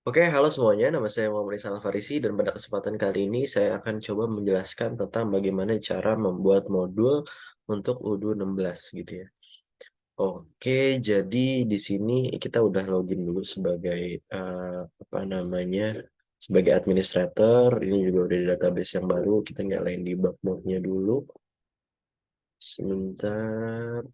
Oke, halo semuanya. Nama saya Muhammad Rizal Farisi dan pada kesempatan kali ini saya akan coba menjelaskan tentang bagaimana cara membuat modul untuk UDU 16 gitu ya. Oke, jadi di sini kita udah login dulu sebagai apa namanya? Sebagai administrator. Ini juga udah di database yang baru. Kita nyalain debug mode-nya dulu. Sebentar.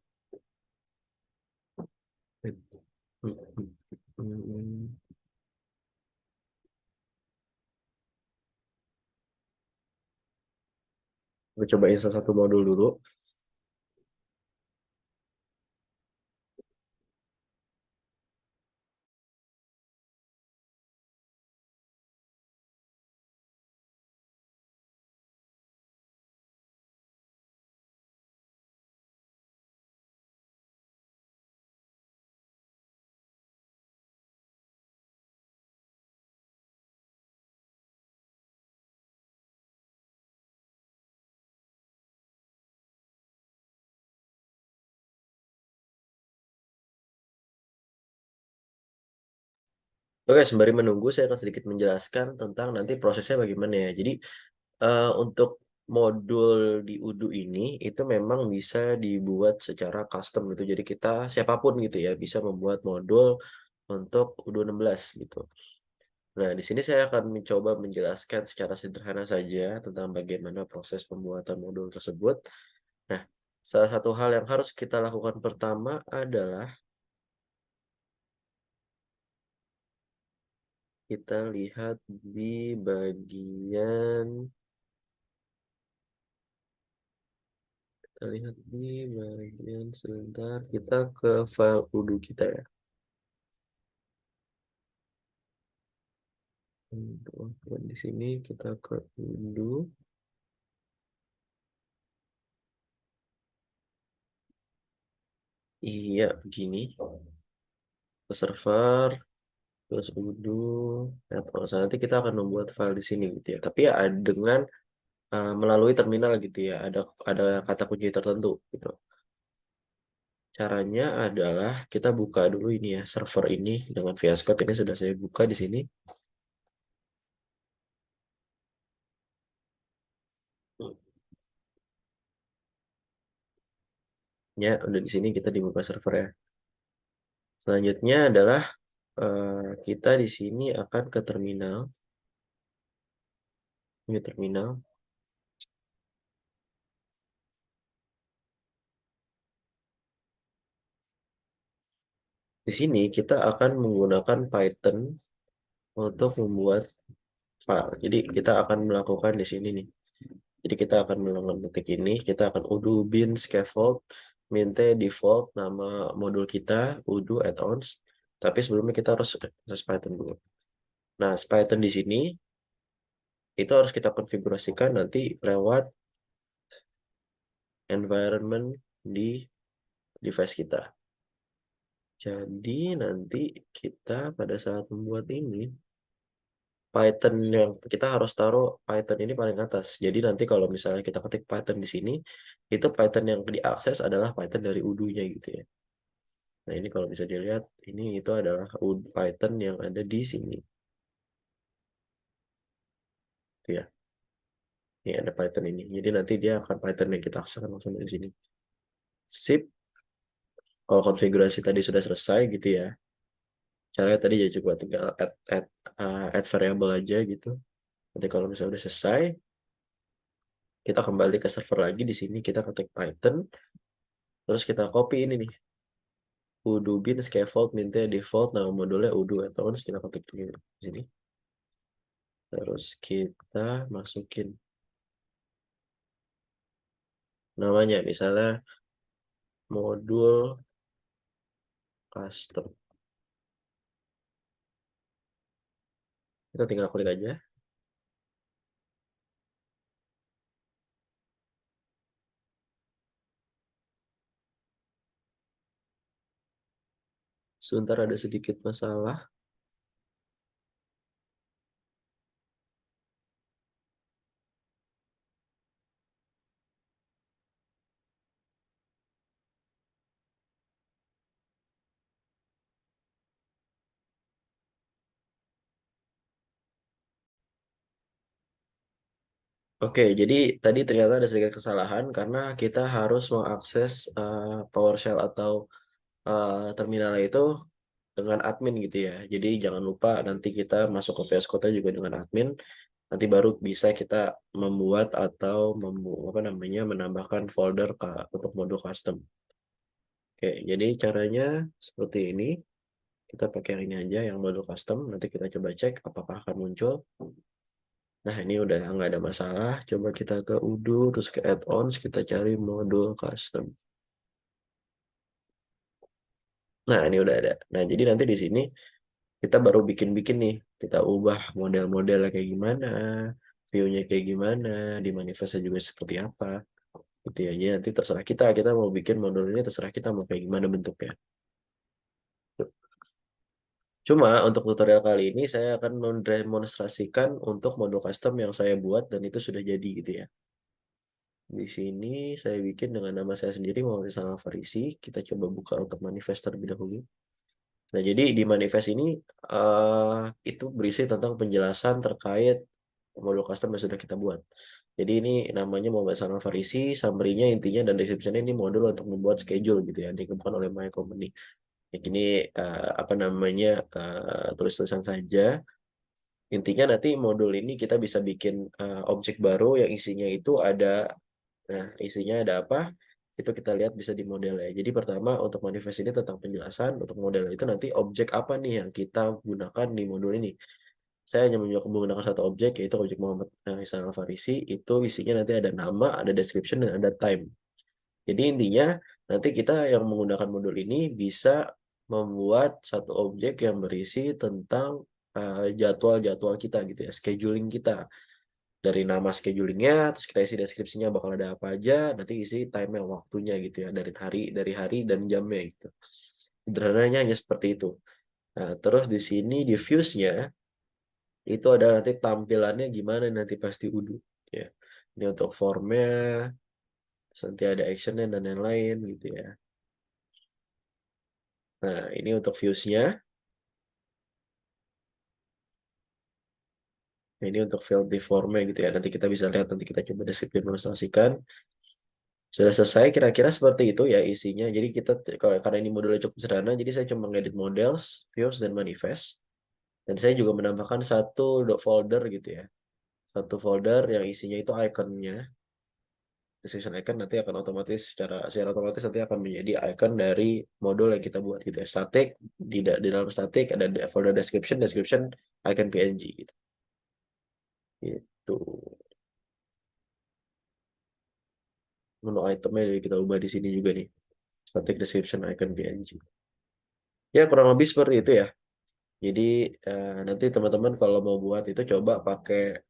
Kita coba install satu modul dulu. Oke, sembari menunggu, saya akan sedikit menjelaskan tentang nanti prosesnya bagaimana ya. Jadi, untuk modul di Udu ini, itu memang bisa dibuat secara custom gitu. Jadi kita, siapapun gitu ya, bisa membuat modul untuk Udu 16 gitu. Nah, di sini saya akan mencoba menjelaskan secara sederhana saja tentang bagaimana proses pembuatan modul tersebut. Nah, salah satu hal yang harus kita lakukan pertama adalah kita lihat di bagian Kita lihat di bagian sebentar, kita ke file Udu kita ya. Di sini kita ke Udu. Iya, begini. Ke server, terus Udu, nanti kita akan membuat file di sini gitu ya. Tapi ya dengan melalui terminal gitu ya. Ada kata kunci tertentu gitu. Caranya adalah kita buka dulu ini ya, server ini dengan VS Code ini sudah saya buka di sini. Ya, udah di sini kita dibuka server ya. Selanjutnya adalah kita di sini akan ke terminal. Ini terminal. Di sini kita akan menggunakan Python untuk membuat file. Jadi kita akan melakukan di sini nih. Jadi kita akan melakukan ketik ini, kita akan udo bin scaffold minte default nama modul kita udo add-ons. Tapi sebelumnya kita harus Python dulu. Nah, Python di sini itu harus kita konfigurasikan nanti lewat environment di device kita. Jadi nanti kita pada saat membuat ini Python yang kita harus taruh Python ini paling atas. Jadi nanti kalau misalnya kita ketik Python di sini, itu Python yang diakses adalah Python dari Udo-nya gitu ya. Nah ini kalau bisa dilihat, ini itu adalah Python yang ada di sini. Gitu ya. Ini ada Python ini. Jadi nanti dia akan Python yang kita akses langsung dari sini. Sip. Kalau konfigurasi tadi sudah selesai gitu ya. Caranya tadi ya coba tinggal add variable aja gitu. Nanti kalau misalnya udah selesai, kita kembali ke server lagi di sini kita ketik Python, terus kita copy ini nih udo bin scaffold minta default nama modulnya udo atau kita ketik di sini, terus kita masukin namanya misalnya modul custom, kita tinggal klik aja. Sebentar ada sedikit masalah. Oke, jadi tadi ternyata ada sedikit kesalahan karena kita harus mengakses PowerShell atau terminal itu dengan admin gitu ya. Jadi jangan lupa nanti kita masuk ke VS Code juga dengan admin. Nanti baru bisa kita membuat atau apa namanya menambahkan folder untuk modul custom. Oke, jadi caranya seperti ini. Kita pakai yang ini aja, yang modul custom. Nanti kita coba cek apakah akan muncul. Nah, ini udah nggak ada masalah. Coba kita ke Udo, terus ke add-ons, kita cari modul custom. Nah, ini udah ada. Nah, jadi nanti di sini kita baru bikin-bikin nih. Kita ubah model-modelnya kayak gimana, view-nya kayak gimana, di manifestnya juga seperti apa. Gitu ya. Jadi nanti terserah kita mau bikin modul ini terserah kita mau kayak gimana bentuknya. Cuma untuk tutorial kali ini saya akan mendemonstrasikan untuk modul custom yang saya buat dan itu sudah jadi gitu ya. Di sini saya bikin dengan nama saya sendiri Muhammad Ihsan Alfarisi. Kita coba buka untuk manifest terlebih dahulu. Nah, jadi di manifest ini itu berisi tentang penjelasan terkait modul custom yang sudah kita buat. Jadi ini namanya Muhammad Ihsan Alfarisi, summary-nya intinya dan description-nya ini modul untuk membuat schedule gitu ya, dikembangkan oleh My Company. Ya, ini apa namanya tulis-tulisan saja. Intinya nanti modul ini kita bisa bikin objek baru yang isinya itu ada. Nah, isinya ada apa? Itu kita lihat bisa di model ya. Jadi pertama untuk manifest ini tentang penjelasan, untuk model itu nanti objek apa nih yang kita gunakan di modul ini. Saya hanya menggunakan satu objek yaitu objek Muhammad Ihsan Alfarisi. Itu isinya nanti ada nama, ada description, dan ada time. Jadi intinya nanti kita yang menggunakan modul ini bisa membuat satu objek yang berisi tentang jadwal-jadwal kita gitu ya, scheduling kita. Dari nama schedulingnya, terus kita isi deskripsinya bakal ada apa aja, nanti isi time waktunya gitu ya, dari hari dan jamnya gitu. Sederhananya hanya seperti itu. Nah, terus di sini di views-nya itu ada nanti tampilannya gimana nanti pasti udah ya. Ini untuk formnya, terus nanti ada actionnya dan lain-lain gitu ya. Nah, ini untuk views-nya. Nah, ini untuk field di formnya gitu ya. Nanti kita bisa lihat, nanti kita coba deskripsi demonstrasikan. Sudah selesai, kira-kira seperti itu ya isinya. Jadi kita, karena ini modulnya cukup sederhana, jadi saya cuma ngedit models, views, dan manifest. Dan saya juga menambahkan satu folder gitu ya. Satu folder yang isinya itu iconnya. Decision icon nanti akan otomatis, secara otomatis nanti akan menjadi icon dari modul yang kita buat gitu ya. Static, di dalam static ada folder description, icon PNG gitu. Itu menu itemnya kita ubah di sini juga nih. Static description icon PNG. Ya, kurang lebih seperti itu ya. Jadi nanti teman-teman kalau mau buat itu coba pakai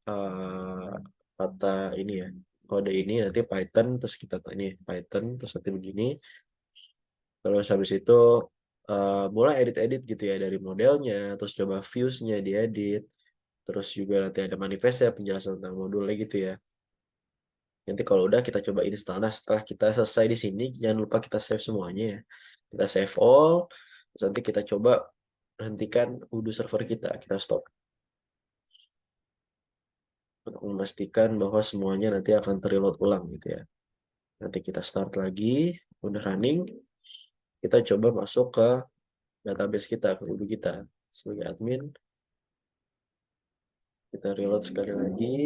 kata ini ya, kode ini nanti Python, terus kita ini Python terus nanti begini. Terus habis itu mulai edit-edit gitu ya dari modelnya, terus coba views-nya diedit, terus juga nanti ada manifestnya penjelasan tentang modulnya gitu ya. Nanti kalau udah kita coba install. Nah, setelah kita selesai di sini, jangan lupa kita save semuanya ya. Kita save all, terus nanti kita coba hentikan udo server kita stop. Untuk memastikan bahwa semuanya nanti akan terreload ulang gitu ya. Nanti kita start lagi, udah running, kita coba masuk ke database kita, ke Udo kita. Sebagai admin, kita reload sekali lagi.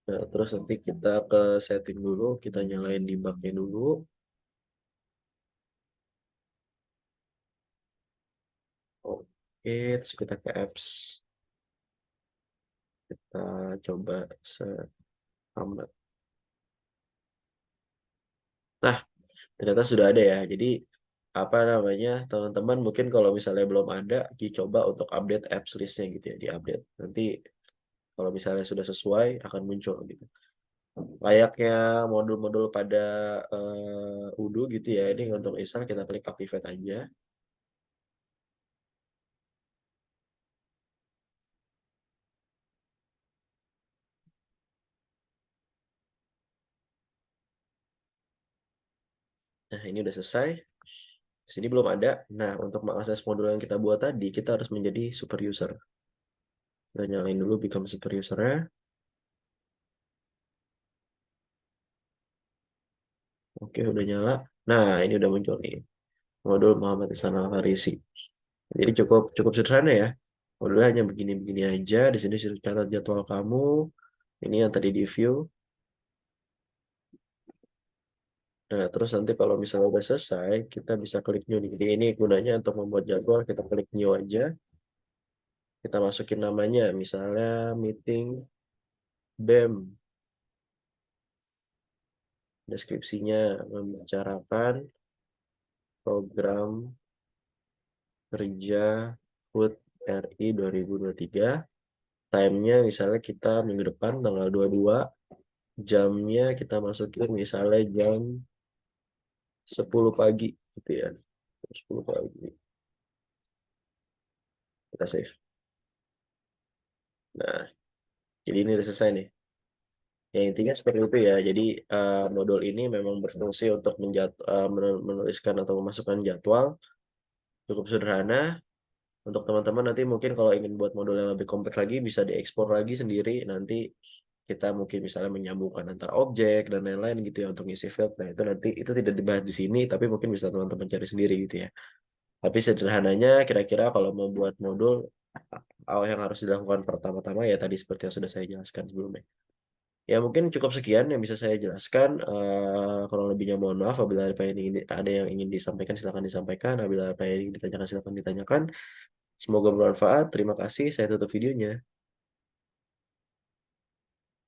Nah, terus nanti kita ke setting dulu, kita nyalain debugnya dulu. Oke, terus kita ke apps. Kita coba selamat. Nah, ternyata sudah ada ya. Jadi apa namanya teman-teman mungkin kalau misalnya belum ada dicoba untuk update apps listnya gitu ya, di update nanti kalau misalnya sudah sesuai akan muncul gitu layaknya modul-modul pada Udo gitu ya. Ini untuk install kita klik activate aja. Nah, ini udah selesai. Di sini belum ada. Nah, untuk mengakses modul yang kita buat tadi, kita harus menjadi super user. Kita nyalain dulu become super user-nya. Oke, udah nyala. Nah, ini udah muncul nih. Modul Muhammad Ihsan Al-Farisi. Jadi cukup cukup sederhana ya. Modulnya hanya begini-begini aja. Di sini sudah catat jadwal kamu. Ini yang tadi di view. Nah, terus nanti kalau misalnya udah selesai, kita bisa klik new nih. Jadi ini gunanya untuk membuat jadwal, kita klik new aja. Kita masukin namanya, misalnya meeting BEM. Deskripsinya membicarakan program kerja HUT RI 2023. Time-nya misalnya kita minggu depan tanggal 22. Jamnya kita masukin misalnya jam 10 pagi gitu ya. Jam 10 pagi. Kita save. Nah, jadi ini udah selesai nih. Ya intinya seperti itu ya. Jadi modul ini memang berfungsi untuk menuliskan atau memasukkan jadwal. Cukup sederhana. Untuk teman-teman nanti mungkin kalau ingin buat modul yang lebih kompleks lagi bisa diekspor lagi sendiri. Nanti kita mungkin misalnya menyambungkan antar objek dan lain-lain gitu ya untuk ngisi field. Nah itu nanti itu tidak dibahas di sini, tapi mungkin bisa teman-teman cari sendiri gitu ya. Tapi sederhananya kira-kira kalau mau buat modul, awal yang harus dilakukan pertama-tama ya tadi seperti yang sudah saya jelaskan sebelumnya. Ya mungkin cukup sekian yang bisa saya jelaskan. Kurang lebihnya mohon maaf. Apabila ada yang ingin disampaikan silakan disampaikan. Apabila apa yang ingin ditanyakan silakan ditanyakan. Semoga bermanfaat. Terima kasih. Saya tutup videonya.